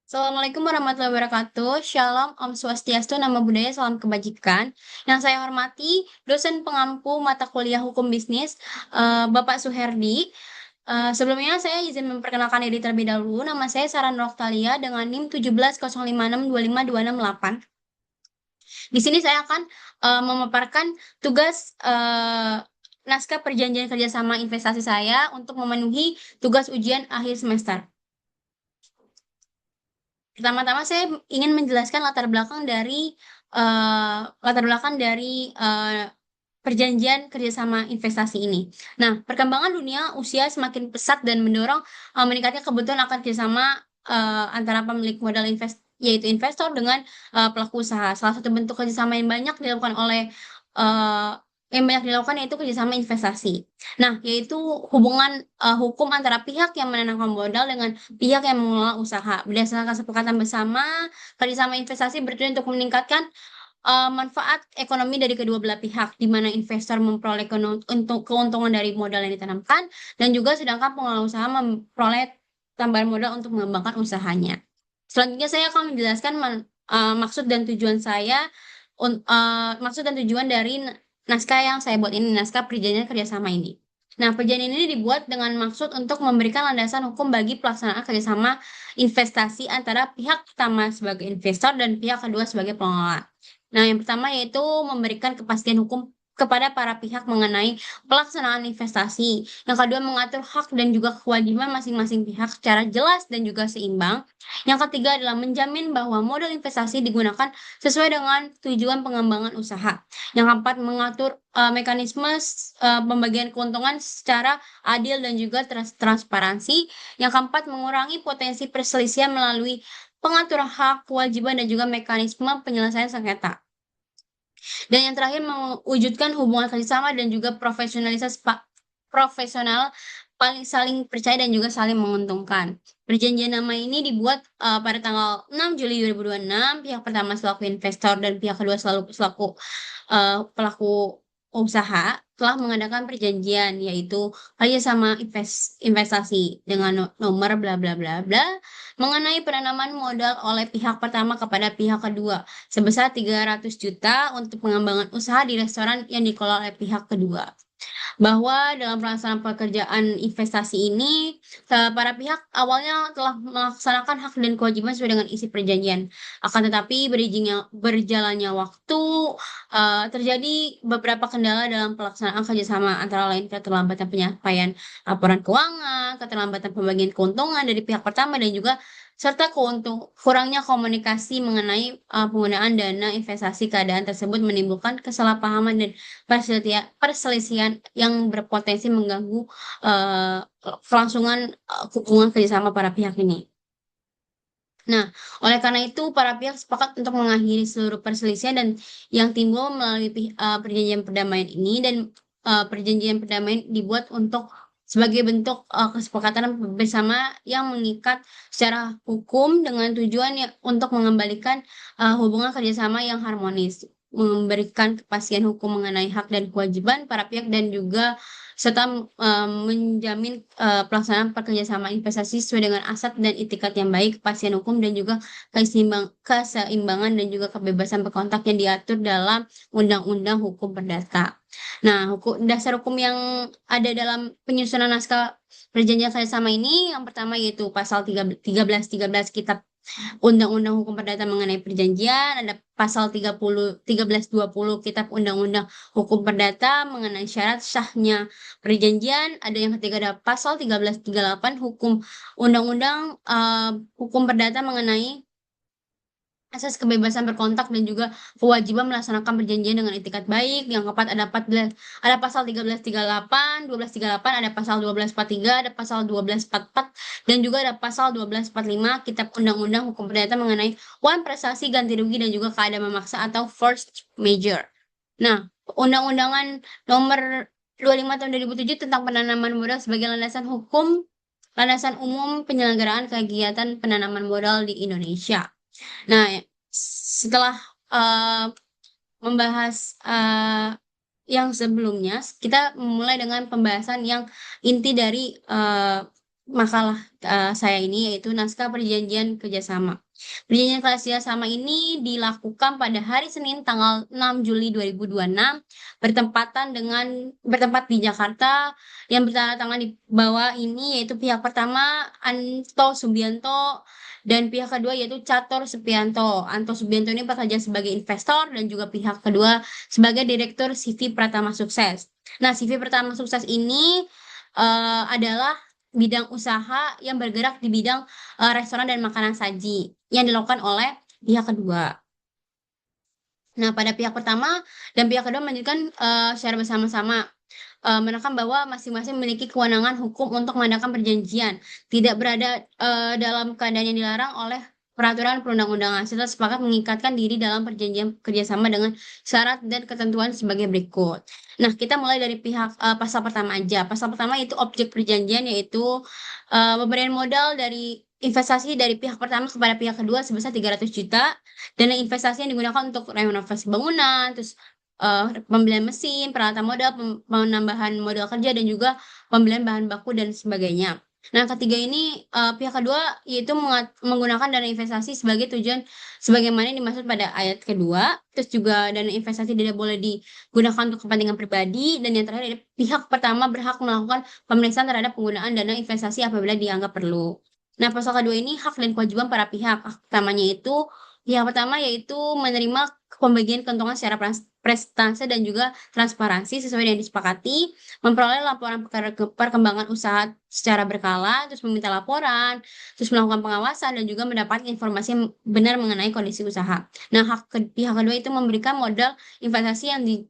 Assalamualaikum warahmatullahi wabarakatuh. Shalom, Om Swastiastu, Namo Buddhaya, Salam Kebajikan. Yang saya hormati, dosen pengampu mata kuliah Hukum Bisnis, Bapak Suherdi. Sebelumnya saya izin memperkenalkan diri terlebih dahulu. Nama saya Saran Roktalia dengan NIM 1705625268. Di sini saya akan memaparkan tugas naskah perjanjian kerjasama investasi saya untuk memenuhi tugas ujian akhir semester. Pertama-tama saya ingin menjelaskan latar belakang dari perjanjian kerjasama investasi ini. Nah, perkembangan dunia usia semakin pesat dan mendorong meningkatnya kebutuhan akan kerjasama antara pemilik modal yaitu investor dengan pelaku usaha. Salah satu bentuk kerjasama uh, yang banyak dilakukan yaitu kerjasama investasi. Nah, yaitu hubungan hukum antara pihak yang menanamkan modal dengan pihak yang mengelola usaha. Berdasarkan kesepakatan bersama, kerjasama investasi bertujuan untuk meningkatkan manfaat ekonomi dari kedua belah pihak, di mana investor memperoleh untuk keuntungan dari modal yang ditanamkan, dan juga sedangkan pengelola usaha memperoleh tambahan modal untuk mengembangkan usahanya. Selanjutnya saya akan menjelaskan maksud dan tujuan dari naskah yang saya buat ini, naskah perjanjian kerjasama ini. Nah, perjanjian ini dibuat dengan maksud untuk memberikan landasan hukum bagi pelaksanaan kerjasama investasi antara pihak pertama sebagai investor dan pihak kedua sebagai pengelola. Nah, yang pertama yaitu memberikan kepastian hukum kepada para pihak mengenai pelaksanaan investasi. Yang kedua, mengatur hak dan juga kewajiban masing-masing pihak secara jelas dan juga seimbang. Yang ketiga adalah menjamin bahwa modal investasi digunakan sesuai dengan tujuan pengembangan usaha. Yang keempat, mengatur mekanisme pembagian keuntungan secara adil dan juga transparansi. Yang keempat, mengurangi potensi perselisihan melalui pengaturan hak, kewajiban, dan juga mekanisme penyelesaian sengketa. Dan yang terakhir, mewujudkan hubungan kerjasama dan juga profesional paling saling percaya dan juga saling menguntungkan. Perjanjian nama ini dibuat pada tanggal 6 Juli 2026, pihak pertama selaku investor dan pihak kedua selaku pelaku usaha telah mengadakan perjanjian yaitu kerjasama investasi dengan nomor bla bla bla bla mengenai penanaman modal oleh pihak pertama kepada pihak kedua sebesar 300 juta untuk pengembangan usaha di restoran yang dikelola oleh pihak kedua. Bahwa dalam pelaksanaan pekerjaan investasi ini, para pihak awalnya telah melaksanakan hak dan kewajiban sesuai dengan isi perjanjian. Akan tetapi berjalannya waktu, terjadi beberapa kendala dalam pelaksanaan kerjasama, antara lain keterlambatan penyampaian laporan keuangan, keterlambatan pembagian keuntungan dari pihak pertama, dan juga serta kurangnya komunikasi mengenai penggunaan dana investasi. Keadaan tersebut menimbulkan kesalahpahaman dan perselisihan yang berpotensi mengganggu eh, kelangsungan hubungan kerjasama para pihak ini. Nah, oleh karena itu para pihak sepakat untuk mengakhiri seluruh perselisihan dan yang timbul melalui perjanjian perdamaian ini, dan perjanjian perdamaian dibuat untuk sebagai bentuk kesepakatan bersama yang mengikat secara hukum dengan tujuan untuk mengembalikan hubungan kerjasama yang harmonis, memberikan kepastian hukum mengenai hak dan kewajiban para pihak, dan juga serta menjamin pelaksanaan kerjasama investasi sesuai dengan asas dan itikat yang baik, kepastian hukum, dan juga keseimbangan dan juga kebebasan berkontak yang diatur dalam Undang-Undang Hukum Perdata. Nah, dasar hukum yang ada dalam penyusunan naskah perjanjian kerjasama ini, yang pertama yaitu pasal 1313 Kitab Undang-Undang Hukum Perdata mengenai perjanjian, ada pasal 1320 Kitab Undang-Undang Hukum Perdata mengenai syarat sahnya perjanjian, ada yang ketiga ada pasal 1338 Undang-Undang Hukum Perdata mengenai asas kebebasan berkontak dan juga kewajiban melaksanakan perjanjian dengan etikat baik. Yang keempat ada pasal 1338, 1238, ada pasal 1243, ada pasal 1244, dan juga ada pasal 1245 Kitab Undang-Undang Hukum Perdata mengenai uang prestasi, ganti rugi, dan juga keadaan memaksa atau force major. Nah, Undang-Undangan nomor 25 tahun 2007 tentang penanaman modal sebagai landasan umum penyelenggaraan kegiatan penanaman modal di Indonesia. Nah, setelah eh, membahas yang sebelumnya, kita mulai dengan pembahasan yang inti dari makalah saya ini, yaitu naskah perjanjian kerjasama. Perjanjian kerjasama ini dilakukan pada hari Senin tanggal 6 Juli 2026 bertempat di Jakarta. Yang bertanda tangan di bawah ini yaitu pihak pertama Anto Subianto dan pihak kedua yaitu Catur Supianto. Anto Subianto ini bekerja sebagai investor dan juga pihak kedua sebagai direktur CV Pratama Sukses. Nah, CV Pratama Sukses ini adalah bidang usaha yang bergerak di bidang restoran dan makanan saji yang dilakukan oleh pihak kedua. Nah, pada pihak pertama dan pihak kedua melanjutkan secara bersama-sama menekan bahwa masing-masing memiliki kewenangan hukum untuk mengadakan perjanjian, tidak berada dalam keadaan yang dilarang oleh peraturan perundang-undangan, serta sepakat mengikatkan diri dalam perjanjian kerjasama dengan syarat dan ketentuan sebagai berikut. Nah, kita mulai dari pihak pasal pertama aja. Pasal pertama itu objek perjanjian yaitu pemberian modal dari investasi dari pihak pertama kepada pihak kedua sebesar 300 juta. Dana investasi yang digunakan untuk renovasi bangunan, terus pembelian mesin, peralatan modal, penambahan modal kerja, dan juga pembelian bahan baku dan sebagainya. Nah, ketiga ini pihak kedua yaitu menggunakan dana investasi sebagai tujuan sebagaimana yang dimaksud pada ayat kedua. Terus juga dana investasi tidak boleh digunakan untuk kepentingan pribadi. Dan yang terakhir adalah pihak pertama berhak melakukan pemeriksaan terhadap penggunaan dana investasi apabila dianggap perlu. Nah, pasal kedua ini hak dan kewajiban para pihak. Hak pertamanya itu pihak pertama yaitu menerima pembagian keuntungan secara prestasi dan juga transparansi sesuai dengan disepakati, memperoleh laporan perkembangan usaha secara berkala, terus meminta laporan, terus melakukan pengawasan dan juga mendapatkan informasi yang benar mengenai kondisi usaha. Nah, pihak kedua itu memberikan modal investasi yang di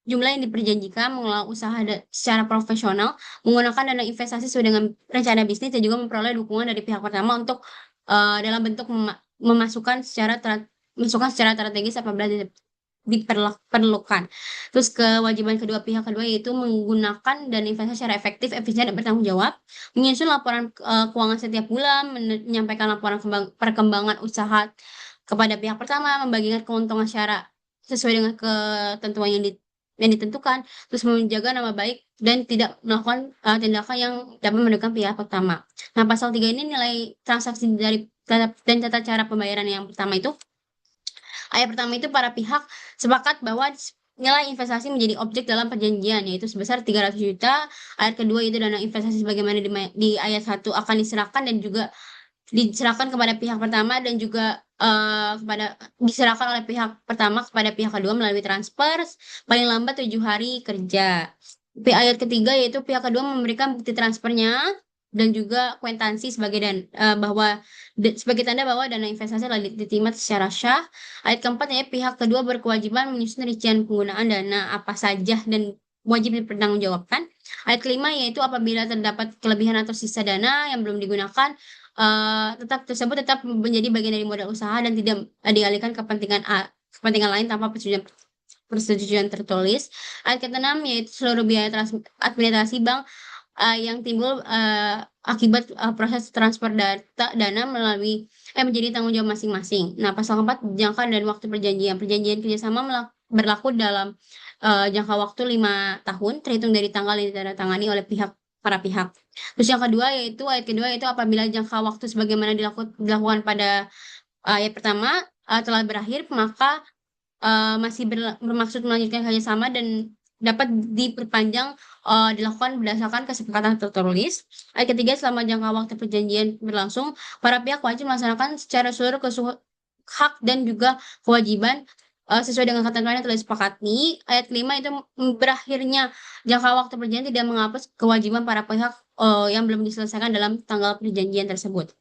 jumlah yang diperjanjikan mengelola usaha secara profesional, menggunakan dana investasi sesuai dengan rencana bisnis dan juga memperoleh dukungan dari pihak pertama untuk dalam bentuk memasukkan secara strategis apabila diperlukan. Terus kewajiban kedua pihak kedua yaitu menggunakan dana investasi secara efektif, efisien dan bertanggung jawab, menyusun laporan keuangan setiap bulan, menyampaikan laporan perkembangan usaha kepada pihak pertama, membagikan keuntungan secara sesuai dengan ketentuan yang ditentukan, terus menjaga nama baik dan tidak melakukan tindakan yang dapat merugikan pihak pertama. Nah, pasal 3 ini nilai transaksi dan tata cara pembayaran yang pertama itu. Ayat pertama itu para pihak sepakat bahwa nilai investasi menjadi objek dalam perjanjian yaitu sebesar 300 juta. Ayat kedua itu dana investasi sebagaimana di ayat 1 akan diserahkan dan juga diserahkan kepada pihak pertama dan juga diserahkan oleh pihak pertama kepada pihak kedua melalui transfer paling lambat 7 hari kerja. Ayat ketiga yaitu pihak kedua memberikan bukti transfernya dan juga kwitansi sebagai tanda bahwa dana investasi telah diterima secara sah. Ayat keempat ya pihak kedua berkewajiban menyusun rincian penggunaan dana apa saja dan wajib dipertanggungjawabkan. Ayat kelima yaitu apabila terdapat kelebihan atau sisa dana yang belum digunakan tetap menjadi bagian dari modal usaha dan tidak dialihkan kepentingan lain tanpa persetujuan tertulis. Ayat keenam yaitu seluruh biaya administrasi bank yang timbul akibat proses transfer dana menjadi tanggung jawab masing-masing. Nah, pasal keempat jangka dan waktu perjanjian. Perjanjian kerjasama berlaku dalam jangka waktu 5 tahun terhitung dari tanggal yang ditandatangani oleh para pihak. Terus yang kedua yaitu ayat kedua yaitu apabila jangka waktu sebagaimana dilakukan pada ayat pertama telah berakhir maka masih bermaksud melanjutkan kerjasama dan dapat diperpanjang dilakukan berdasarkan kesepakatan tertulis. Ayat ketiga selama jangka waktu perjanjian berlangsung, para pihak wajib melaksanakan secara seluruh hak dan juga kewajiban sesuai dengan ketentuan yang telah disepakati. Ayat kelima itu berakhirnya jangka waktu perjanjian tidak menghapus kewajiban para pihak yang belum diselesaikan dalam tanggal perjanjian tersebut.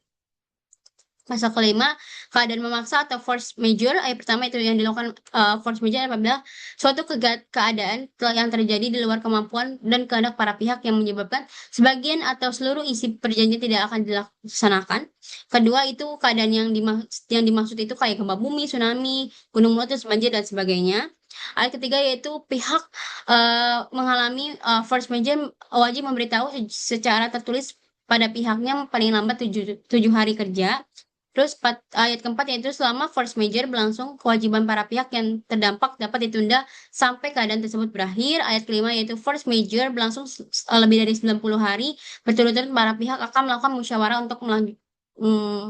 Pasal kelima, keadaan memaksa atau force majeure. Ayat pertama itu yang dilakukan force majeure apabila suatu keadaan yang terjadi di luar kemampuan dan kehendak para pihak yang menyebabkan sebagian atau seluruh isi perjanjian tidak akan dilaksanakan. Kedua itu keadaan yang dimaksud itu kayak gempa bumi, tsunami, gunung meletus, banjir dan sebagainya. Ayat ketiga yaitu pihak mengalami force majeure wajib memberitahu secara tertulis pada pihaknya paling lambat 7 hari kerja. Terus ayat keempat yaitu selama force majeure berlangsung, kewajiban para pihak yang terdampak dapat ditunda sampai keadaan tersebut berakhir. Ayat kelima yaitu force majeure berlangsung lebih dari 90 hari berturut-turut para pihak akan melakukan musyawarah mm,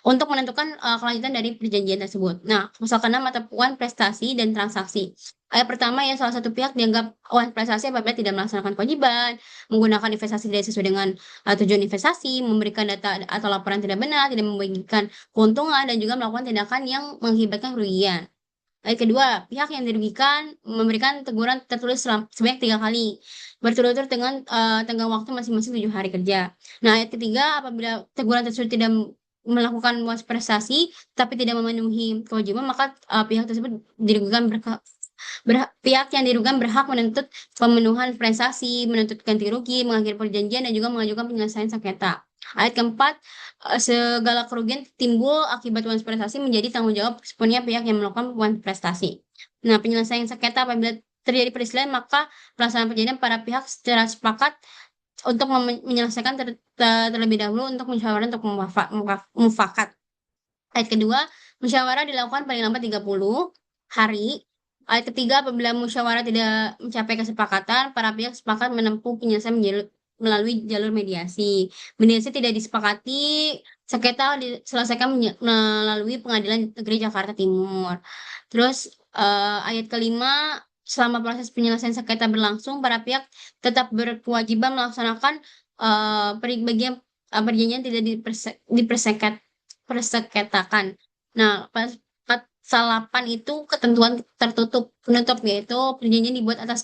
untuk menentukan kelanjutan dari perjanjian tersebut. Nah, pasal ke-6 mata uang prestasi dan transaksi. Ayat pertama ya salah satu pihak dianggap wan prestasi apabila tidak melaksanakan kewajiban, menggunakan investasi tidak sesuai dengan tujuan investasi, memberikan data atau laporan tidak benar, tidak membagikan keuntungan, dan juga melakukan tindakan yang mengakibatkan kerugian. Ayat kedua, pihak yang dirugikan memberikan teguran tertulis sebanyak 3 kali, berturut-turut dengan tenggang waktu masing-masing 7 hari kerja. Nah, ayat ketiga, apabila teguran tersebut tidak melakukan luas prestasi, tapi tidak memenuhi kewajiban, maka pihak tersebut dirugikan pihak yang dirugikan berhak menuntut pemenuhan prestasi, menuntut ganti rugi, mengakhiri perjanjian, dan juga mengajukan penyelesaian sengketa. Ayat keempat, segala kerugian timbul akibat wan prestasi menjadi tanggung jawab sepenuhnya pihak yang melakukan wan prestasi. Nah, penyelesaian sengketa apabila terjadi perselisihan, maka pelaksanaan perjanjian para pihak secara sepakat untuk menyelesaikan terlebih dahulu untuk musyawarah untuk mufakat. Ayat kedua, musyawarah dilakukan paling lambat 30 hari. Ayat ketiga, apabila musyawarah tidak mencapai kesepakatan, para pihak sepakat menempuh penyelesaian melalui jalur mediasi. Mediasi tidak disepakati, sengketa diselesaikan melalui Pengadilan Negeri Jakarta Timur. Terus ayat kelima, selama proses penyelesaian sengketa berlangsung, para pihak tetap berkewajiban melaksanakan bagian perjanjian tidak persengketakan. Nah, pasal 8 itu ketentuan tertutup penutup, yaitu perjanjian dibuat atas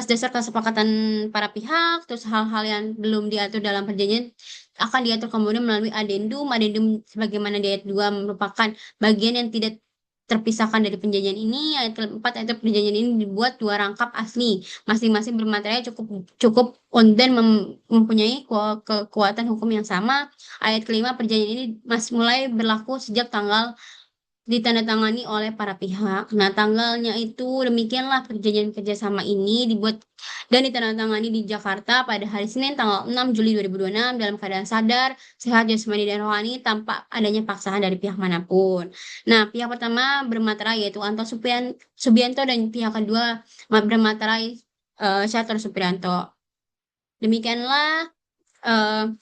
dasar kesepakatan para pihak, terus hal-hal yang belum diatur dalam perjanjian akan diatur kemudian melalui adendum. Adendum sebagaimana di ayat 2 merupakan bagian yang tidak terpisahkan dari perjanjian ini. Ayat keempat, itu perjanjian ini dibuat 2 rangkap asli, masing-masing bermaterai cukup cukup dan mempunyai kekuatan hukum yang sama. Ayat kelima, perjanjian ini masih mulai berlaku sejak tanggal ditandatangani oleh para pihak. Nah, tanggalnya itu demikianlah perjanjian kerjasama ini dibuat dan ditandatangani di Jakarta pada hari Senin tanggal 6 Juli 2026 dalam keadaan sadar, sehat jasmani dan rohani tanpa adanya paksaan dari pihak manapun. Nah, pihak pertama bermaterai yaitu Subianto, dan pihak kedua bermaterai Syatur Supriyanto. Demikianlah eh,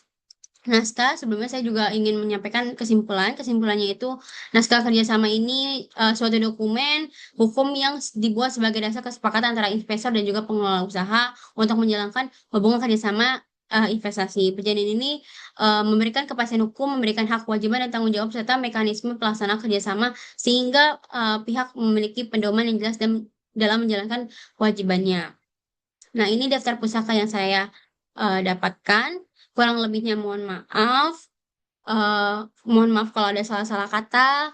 naskah. Sebelumnya saya juga ingin menyampaikan kesimpulan. Kesimpulannya itu naskah kerjasama ini suatu dokumen hukum yang dibuat sebagai dasar kesepakatan antara investor dan juga pengelola usaha untuk menjalankan hubungan kerjasama investasi. Perjanjian ini memberikan kepastian hukum, memberikan hak kewajiban dan tanggung jawab serta mekanisme pelaksanaan kerjasama sehingga pihak memiliki pedoman yang jelas dalam menjalankan kewajibannya. Nah, ini daftar pusaka yang saya dapatkan. Kurang lebihnya mohon maaf. Eh, Mohon maaf kalau ada salah-salah kata.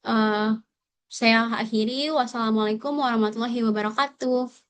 Eh, saya akhiri. Wassalamualaikum warahmatullahi wabarakatuh.